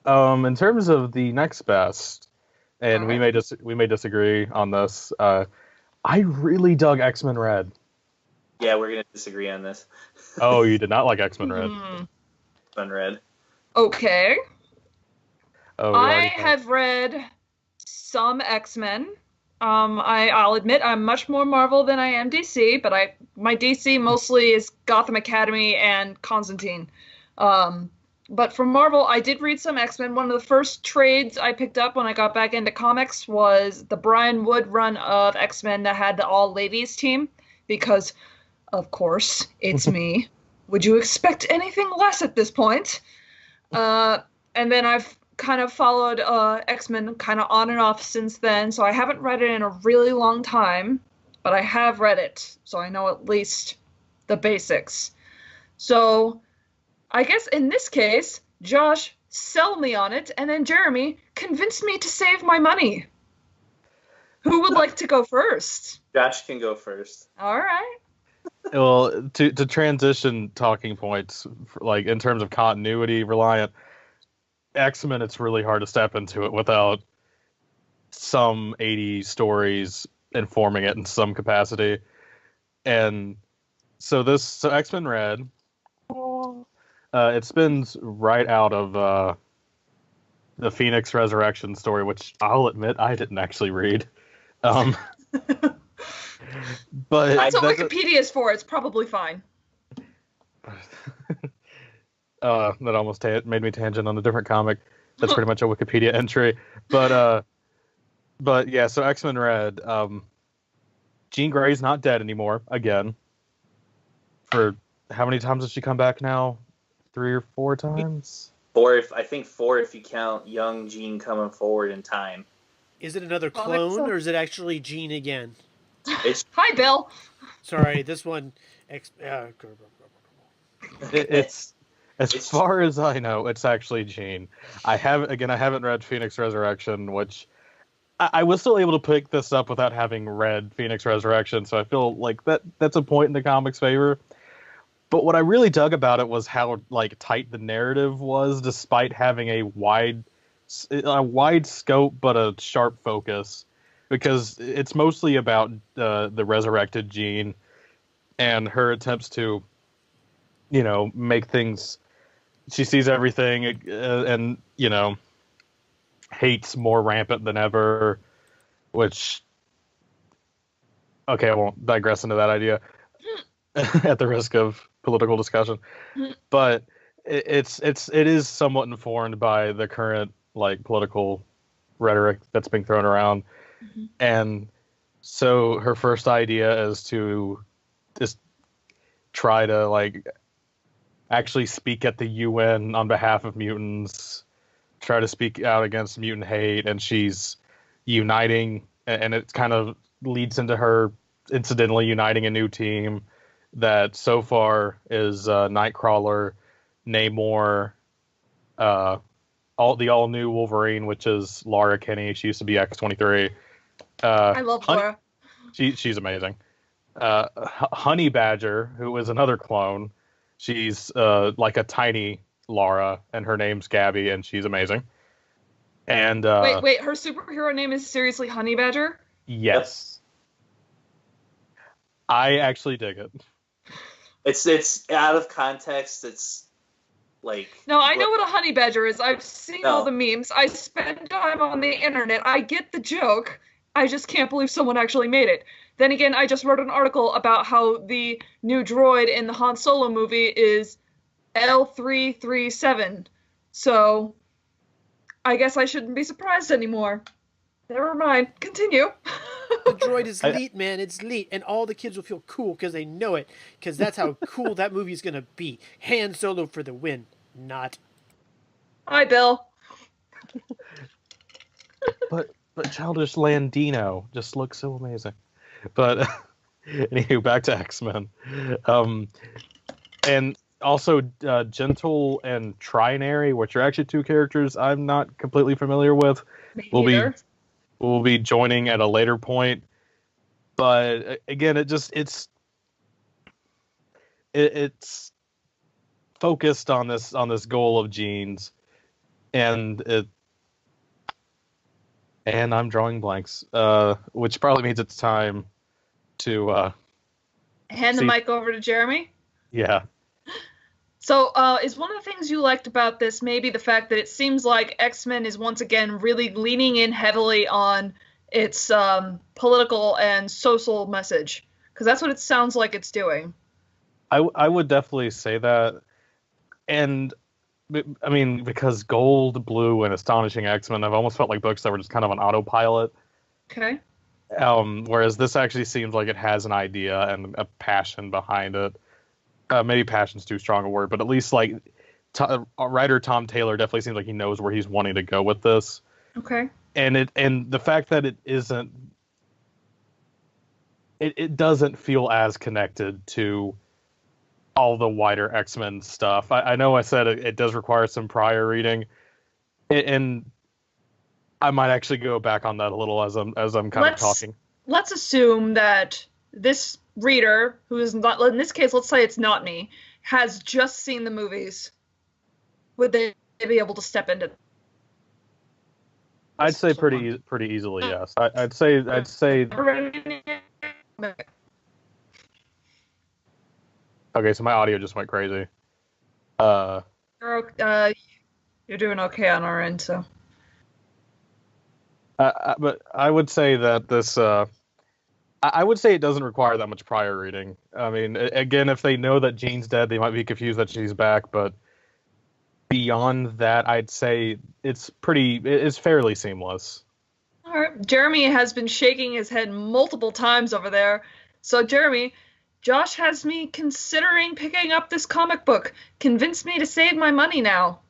In terms of the next best, All and right. we may disagree on this. I really dug X-Men Red. Yeah, we're gonna disagree on this. Oh, you did not like X-Men Red. Hmm. Unread. Okay. Oh, we I already know. have read some X-Men. I'll admit I'm much more Marvel than I am DC, but my DC mostly is Gotham Academy and Constantine. Um, but from Marvel, I did read some X-Men. One of the first trades I picked up when I got back into comics was the Brian Wood run of X-Men that had the all ladies team, because of course it's me. Would you expect anything less at this point? Uh, and then I've kind of followed X-Men kind of on and off since then, so I haven't read it in a really long time, but I have read it, so I know at least the basics. So I guess in this case, Josh sell me on it, and then Jeremy convince me to save my money. Who would like to go first? Josh can go first. All right. Well, to transition talking points, like in terms of continuity reliant, X-Men, it's really hard to step into it without some 80 stories informing it in some capacity. And so X-Men Red, it spins right out of the Phoenix Resurrection story, which I'll admit I didn't actually read. Um, but That's what Wikipedia is for. It's probably fine. that almost made me tangent on a different comic. That's pretty much a Wikipedia entry. But yeah, so X-Men Red, Jean Grey's not dead anymore, again. For how many times has she come back now? 3 or 4 times? I think four if you count young Jean coming forward in time. Is it another Comics. clone or is it actually Jean again? It's Hi, Bill. Sorry, this one. It's as far as I know, it's actually Jean. I haven't read Phoenix Resurrection, which I was still able to pick this up without having read Phoenix Resurrection, so I feel like that's a point in the comic's favor. But what I really dug about it was how like tight the narrative was, despite having a wide scope but a sharp focus, because it's mostly about the resurrected Jean and her attempts to, make things. She sees everything and hates more rampant than ever, which. Okay, I won't digress into that idea at the risk of political discussion, but it is somewhat informed by the current like political rhetoric that's being thrown around, and so her first idea is to just try to like actually speak at the UN on behalf of mutants, try to speak out against mutant hate, and she's uniting, and it kind of leads into her incidentally uniting a new team that so far is Nightcrawler, Namor, all new Wolverine, which is Laura Kinney. She used to be X-23. I love Laura. She's amazing. Honey Badger, who is another clone. She's like a tiny Laura, and her name's Gabby, and she's amazing. And Wait, her superhero name is seriously Honey Badger? yes, I actually dig it. It's out of context. It's like No, I know what a honey badger is. I've seen No. all the memes. I spend time on the internet. I get the joke. I just can't believe someone actually made it. Then again, I just wrote an article about how the new droid in the Han Solo movie is L337. So I guess I shouldn't be surprised anymore. Never mind. Continue. The droid is leet, man. It's leet, and all the kids will feel cool because they know it. Because that's how cool that movie is gonna be. Han Solo for the win. Not. Hi, Bill. But Childish Landino just looks so amazing. But anywho, back to X-Men. And also Gentle and Trinary, which are actually two characters I'm not completely familiar with. Me Will neither. Will be joining at a later point. But again, it's focused on this goal of Jean's, and I'm drawing blanks, which probably means it's time to hand the mic over to Jeremy. Yeah. So, is one of the things you liked about this maybe the fact that it seems like X-Men is once again really leaning in heavily on its political and social message? Because that's what it sounds like it's doing. I would definitely say that. And, I mean, because Gold, Blue, and Astonishing X-Men, I've almost felt like books that were just kind of on autopilot. Okay. Whereas this actually seems like it has an idea and a passion behind it. Maybe passion's too strong a word, but at least like writer Tom Taylor definitely seems like he knows where he's wanting to go with this. Okay. And the fact that it isn't, it doesn't feel as connected to all the wider X-Men stuff. I know I said it does require some prior reading, and I might actually go back on that a little as I'm kind of talking. Let's assume that this reader, who is not, in this case, let's say it's not me, has just seen the movies. Would they be able to step into? I'd say pretty easily, yes. I'd say. Okay, so my audio just went crazy. You're doing okay on our end, so. But I would say that this. I would say it doesn't require that much prior reading. I mean, again, if they know that Jean's dead, they might be confused that she's back. But beyond that, I'd say it's fairly seamless. All right. Jeremy has been shaking his head multiple times over there. So, Jeremy, Josh has me considering picking up this comic book. Convince me to save my money now.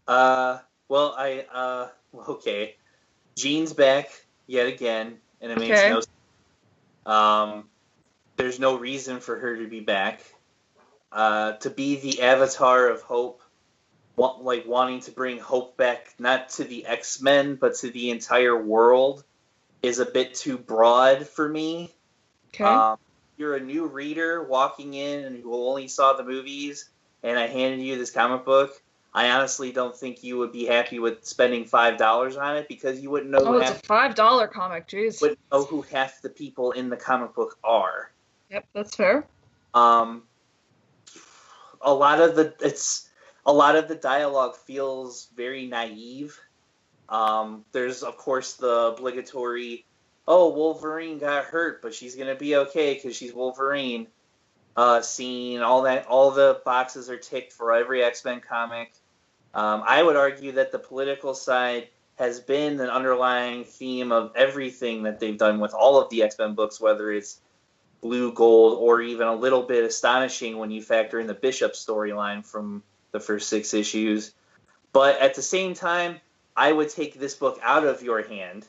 Okay. Jean's back yet again, and it makes no sense. There's no reason for her to be back. To be the avatar of hope, wanting to bring hope back, not to the X-Men, but to the entire world, is a bit too broad for me. Okay. You're a new reader walking in and who only saw the movies, and I handed you this comic book. I honestly don't think you would be happy with spending $5 on it because you wouldn't know. Oh, it's a $5 comic, jeez. Wouldn't know who half the people in the comic book are. Yep, that's fair. A lot of the dialogue feels very naive. There's of course the obligatory, "Oh, Wolverine got hurt, but she's gonna be okay because she's Wolverine." Scene, all the boxes are ticked for every X-Men comic. I would argue that the political side has been an underlying theme of everything that they've done with all of the X-Men books, whether it's Blue, Gold, or even a little bit Astonishing when you factor in the Bishop storyline from the first 6 issues. But at the same time, I would take this book out of your hand,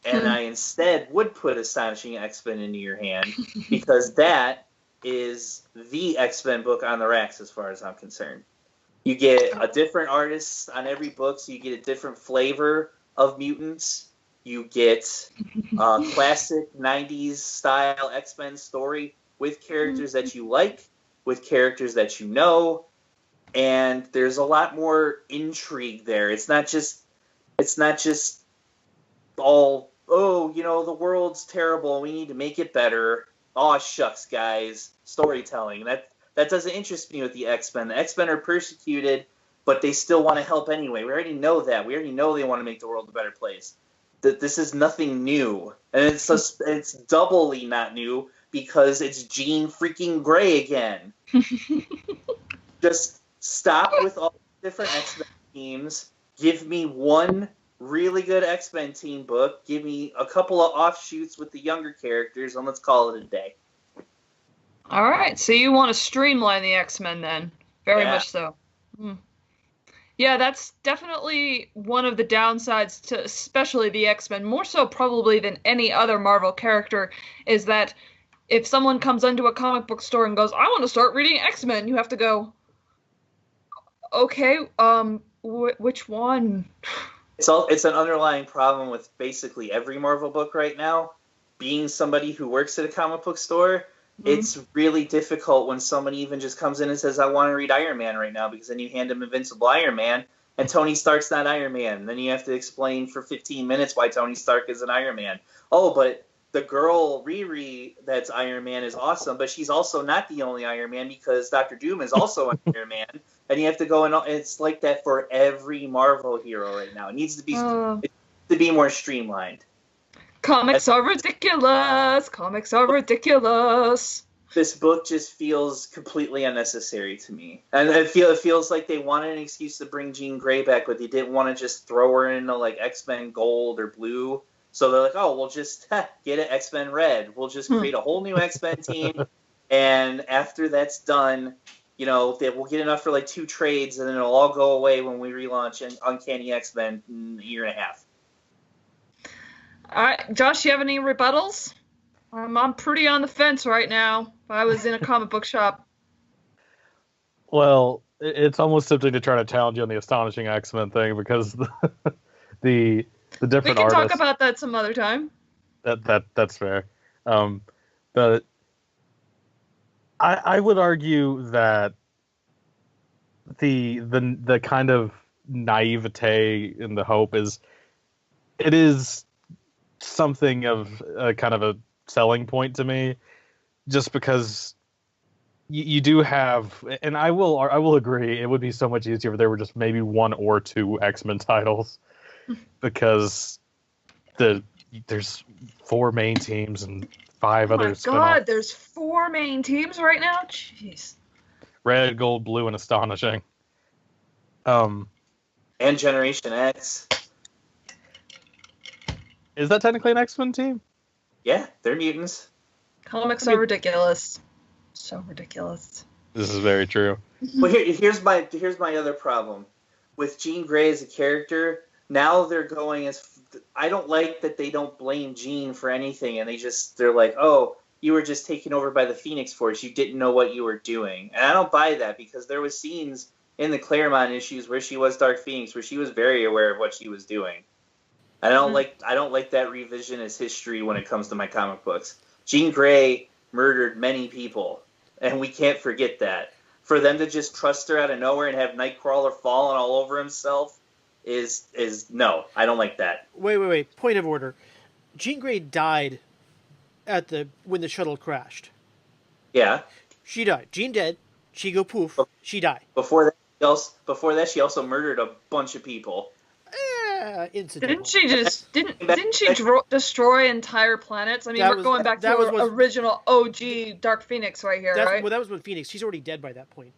and I instead would put Astonishing X-Men into your hand, because that is the X-Men book on the racks as far as I'm concerned. You get a different artist on every book, so you get a different flavor of mutants. You get a classic 90s style X-Men story with characters that you like, with characters that you know, and there's a lot more intrigue there. It's not just all, the world's terrible, we need to make it better. Aw, shucks, guys. Storytelling. That doesn't interest me with the X-Men. The X-Men are persecuted, but they still want to help anyway. We already know that. We already know they want to make the world a better place. This is nothing new. And it's doubly not new because it's Jean freaking Grey again. Just stop with all the different X-Men teams. Give me one really good X-Men team book. Give me a couple of offshoots with the younger characters, and let's call it a day. All right, so you want to streamline the X-Men then. Very much so. Yeah, that's definitely one of the downsides to especially the X-Men, more so probably than any other Marvel character, is that if someone comes into a comic book store and goes, "I want to start reading X-Men," you have to go, "Okay, which one?" It's an underlying problem with basically every Marvel book right now. Being somebody who works at a comic book store, it's really difficult when somebody even just comes in and says, "I want to read Iron Man right now," because then you hand them Invincible Iron Man, And Tony Stark's not Iron Man. Then you have to explain for 15 minutes why Tony Stark is an Iron Man. Oh, but the girl Riri that's Iron Man is awesome, but she's also not the only Iron Man because Doctor Doom is also an Iron Man. And you have to go and it's like that for every Marvel hero right now. It needs to be more streamlined. Comics are ridiculous. Comics are ridiculous. This book just feels completely unnecessary to me. And it feels like they wanted an excuse to bring Jean Grey back, but they didn't want to just throw her into like X-Men Gold or Blue. So they're like, oh, we'll just get it X-Men Red. We'll just create a whole new X-Men team. And after that's done, we'll get enough for like 2 trades, and then it'll all go away when we relaunch Uncanny X-Men in a year and a half. All right, Josh, you have any rebuttals? I'm pretty on the fence right now. If I was in a comic book shop. Well, it's almost tempting to try to challenge you on the Astonishing X-Men thing because the different artists. We can talk about that some other time. That's fair. But I would argue that the kind of naivete in the hope is something of a kind of a selling point to me, just because you do have, and I will agree, it would be so much easier if there were just maybe 1 or 2 X-Men titles, because there's 4 main teams and 5 others. Oh my god, there's 4 main teams right now? Jeez. Red, Gold, Blue, and Astonishing. And Generation X. Is that technically an X-Men team? Yeah, they're mutants. Comics are ridiculous. So ridiculous. This is very true. Well, here's my other problem. With Jean Grey as a character, now they're going as... I don't like that they don't blame Jean for anything, and they're like, oh, you were just taken over by the Phoenix Force. You didn't know what you were doing. And I don't buy that, because there was scenes in the Claremont issues where she was Dark Phoenix, where she was very aware of what she was doing. I don't like that revisionist history when it comes to my comic books. Jean Grey murdered many people, and we can't forget that. For them to just trust her out of nowhere and have Nightcrawler falling all over himself is no. I don't like that. Wait. Point of order. Jean Grey died when the shuttle crashed. Yeah. She died. Jean dead. She go poof. She died. Before that, she also murdered a bunch of people. Didn't she destroy entire planets? I mean, we're going back to the original OG Dark Phoenix right here, right? Well, that was with Phoenix. She's already dead by that point.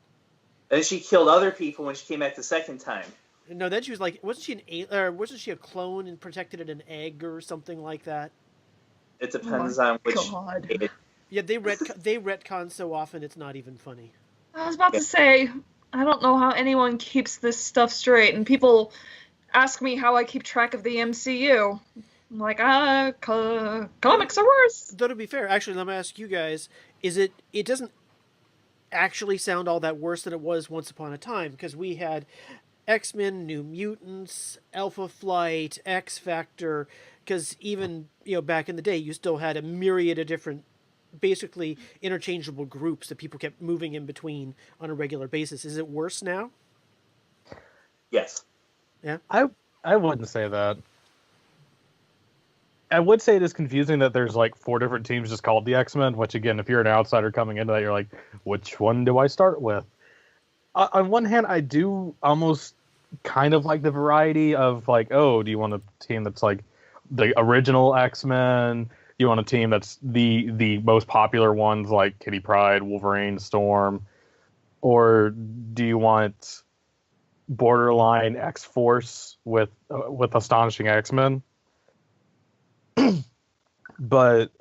And she killed other people when she came back the second time. No, then she was like, wasn't she a clone and protected in an egg or something like that? It depends on which. God. Yeah, they retcon so often it's not even funny. I was about to say, I don't know how anyone keeps this stuff straight, and people ask me how I keep track of the MCU. I'm like, comics are worse. Though to be fair, actually, let me ask you guys: it doesn't actually sound all that worse than it was once upon a time, because we had X-Men, New Mutants, Alpha Flight, X Factor. Because even back in the day, you still had a myriad of different, basically interchangeable groups that people kept moving in between on a regular basis. Is it worse now? Yes. Yeah. I wouldn't say that. I would say it is confusing that there's like 4 different teams just called the X-Men, which again, if you're an outsider coming into that, you're like, which one do I start with? On one hand, I do almost kind of like the variety of like, oh, do you want a team that's like the original X-Men? You want a team that's the most popular ones like Kitty Pryde, Wolverine, Storm? Or do you want borderline X-Force with Astonishing X-Men? But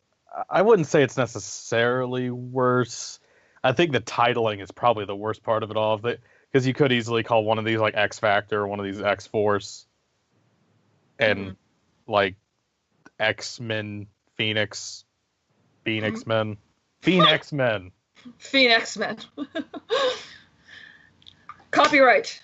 I wouldn't say it's necessarily worse. I think the titling is probably the worst part of it all, because you could easily call one of these like X Factor, one of these X-Force, and like X-Men, Phoenix Men. Copyright.